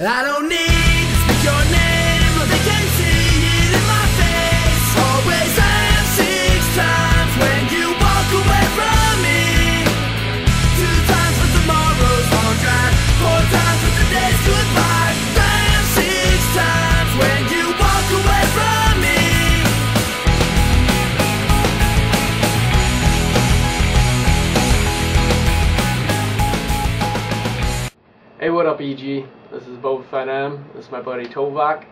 I don't need to speak your name, but they can see it in my face. Always have 6 times when you walk away from me. 2 times for tomorrow's long drive, 4 times for today's goodbye. Damn, 6 times when you walk away from me. Hey, what up, EG? This is BobaFettm. This is my buddy Tovock.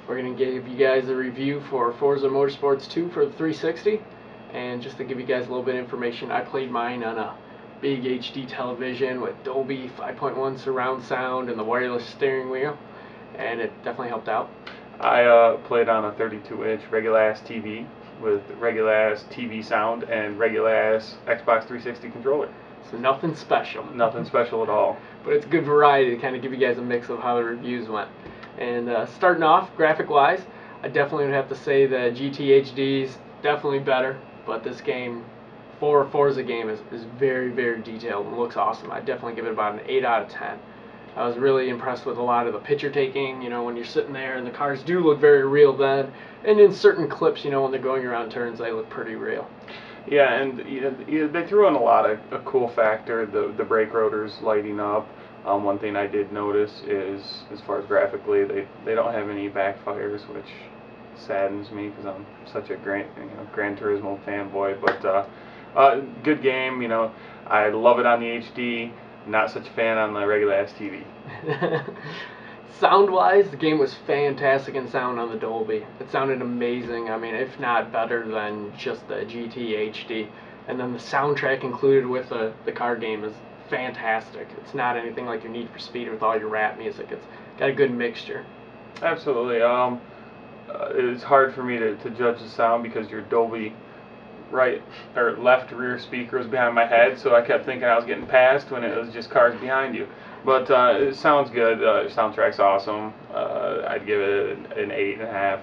We're going to give you guys a review for Forza Motorsports 2 for the 360. And just to give you guys a little bit of information, I played mine on a big HD television with Dolby 5.1 surround sound and the wireless steering wheel, and it definitely helped out. I played on a 32-inch regular-ass TV with regular-ass TV sound and regular-ass Xbox 360 controller. So nothing special. Nothing special at all. But it's good variety to kind of give you guys a mix of how the reviews went. And starting off, graphic-wise, I definitely would have to say the GT HD is definitely better, but this game, for a Forza game, is very, very detailed and looks awesome. I'd definitely give it about an 8 out of 10. I was really impressed with a lot of the picture taking, you know, when you're sitting there, and the cars do look very real then. And in certain clips, you know, when they're going around turns, they look pretty real. Yeah, and they threw in a lot of a cool factor, the brake rotors lighting up. One thing I did notice is, as far as graphically, they don't have any backfires, which saddens me because I'm such a Gran Turismo fanboy. But good game, you know. I love it on the HD. Not such a fan on the regular ass TV. Sound-wise, the game was fantastic in sound on the Dolby. It sounded amazing. I mean, if not better than just the GT HD. And then the soundtrack included with the car game is fantastic. It's not anything like your Need for Speed with all your rap music. It's got a good mixture. Absolutely. It's hard for me to judge the sound because your Dolby right or left rear speaker was behind my head, so I kept thinking I was getting passed when it was just cars behind you. But it sounds good. Soundtrack's awesome. I'd give it an 8.5.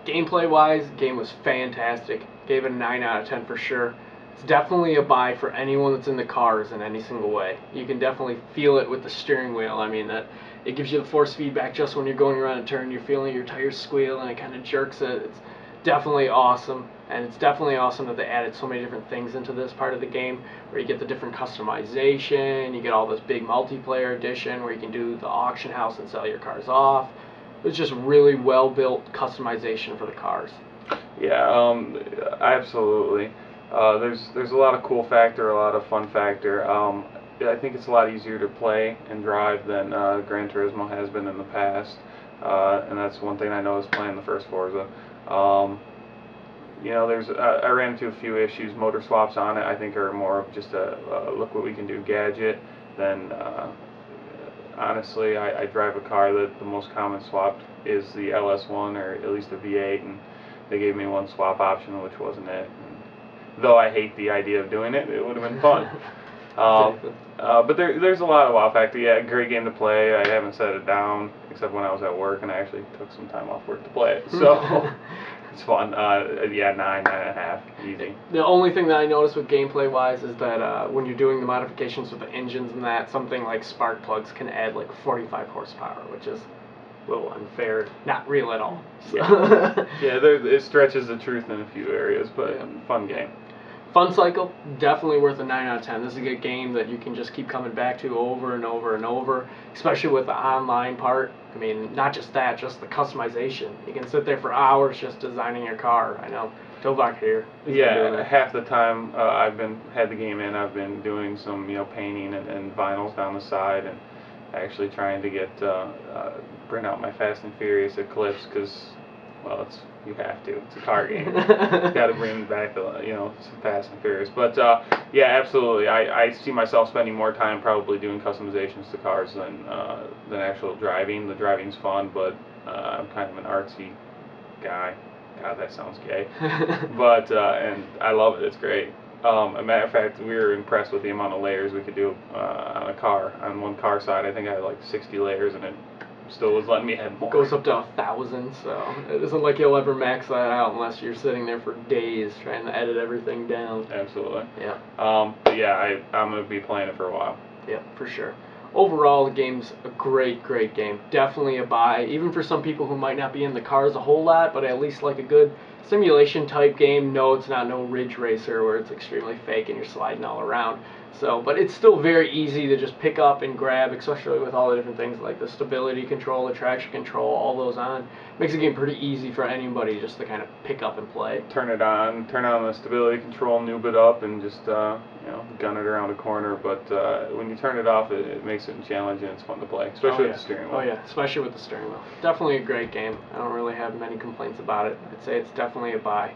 Gameplay-wise, the game was fantastic. Gave it a 9 out of 10 for sure. It's definitely a buy for anyone that's in the cars in any single way. You can definitely feel it with the steering wheel. I mean, it gives you the force feedback just when you're going around a turn. You're feeling your tires squeal and it kind of jerks it. It's definitely awesome, and it's definitely awesome that they added so many different things into this part of the game, where you get the different customization, you get all this big multiplayer edition where you can do the auction house and sell your cars off. It's just really well built customization for the cars. Yeah, absolutely. There's a lot of cool factor, a lot of fun factor. I think it's a lot easier to play and drive than Gran Turismo has been in the past, and that's one thing I noticed playing the first Forza. You know, I ran into a few issues. Motor swaps on it, I think, are more of just a look what we can do gadget than honestly. I drive a car that the most common swap is the LS1 or at least a V8, and they gave me one swap option, which wasn't it. And though I hate the idea of doing it, it would have been fun. But there's a lot of wow factor. Yeah, great game to play. I haven't set it down except when I was at work, and I actually took some time off work to play it. So it's fun. Yeah, 9.5, easy. The only thing that I noticed with gameplay wise is that when you're doing the modifications with the engines and that, something like spark plugs can add like 45 horsepower, which is a little unfair, not real at all. So. Yeah, it stretches the truth in a few areas, but yeah, fun game. Fun cycle, definitely worth a 9 out of 10. This is a good game that you can just keep coming back to over and over and over, especially with the online part. I mean, not just that, just the customization. You can sit there for hours just designing your car. I know Tovock here. Yeah, half the time I've had the game in, I've been doing some painting and vinyls down the side, and actually trying to get print out my Fast and Furious Eclipse because, well, you have to. It's a car game. Got to bring back some Fast and Furious. But yeah, absolutely. I see myself spending more time probably doing customizations to cars than actual driving. The driving's fun, but I'm kind of an artsy guy. God, that sounds gay. But and I love it. It's great. As a matter of fact, we were impressed with the amount of layers we could do on a car. On one car side, I think I had like 60 layers, and it still was letting me have more. Goes up to 1,000, so it isn't like you'll ever max that out unless you're sitting there for days trying to edit everything down. Absolutely. Yeah. But yeah, I'm gonna be playing it for a while. Yeah, for sure. overall, the game's a great game. Definitely a buy, even for some people who might not be in the cars a whole lot, but at least like a good simulation type game. No, it's not no Ridge Racer where it's extremely fake and you're sliding all around. So, but it's still very easy to just pick up and grab, especially with all the different things like the stability control, the traction control, all those on. Makes the game pretty easy for anybody just to kind of pick up and play. Turn on the stability control, noob it up, and just gun it around a corner. But when you turn it off, it makes it challenging. It's fun to play, especially with the steering wheel. Oh yeah, especially with the steering wheel. Definitely a great game. I don't really have many complaints about it. I'd say it's definitely a buy.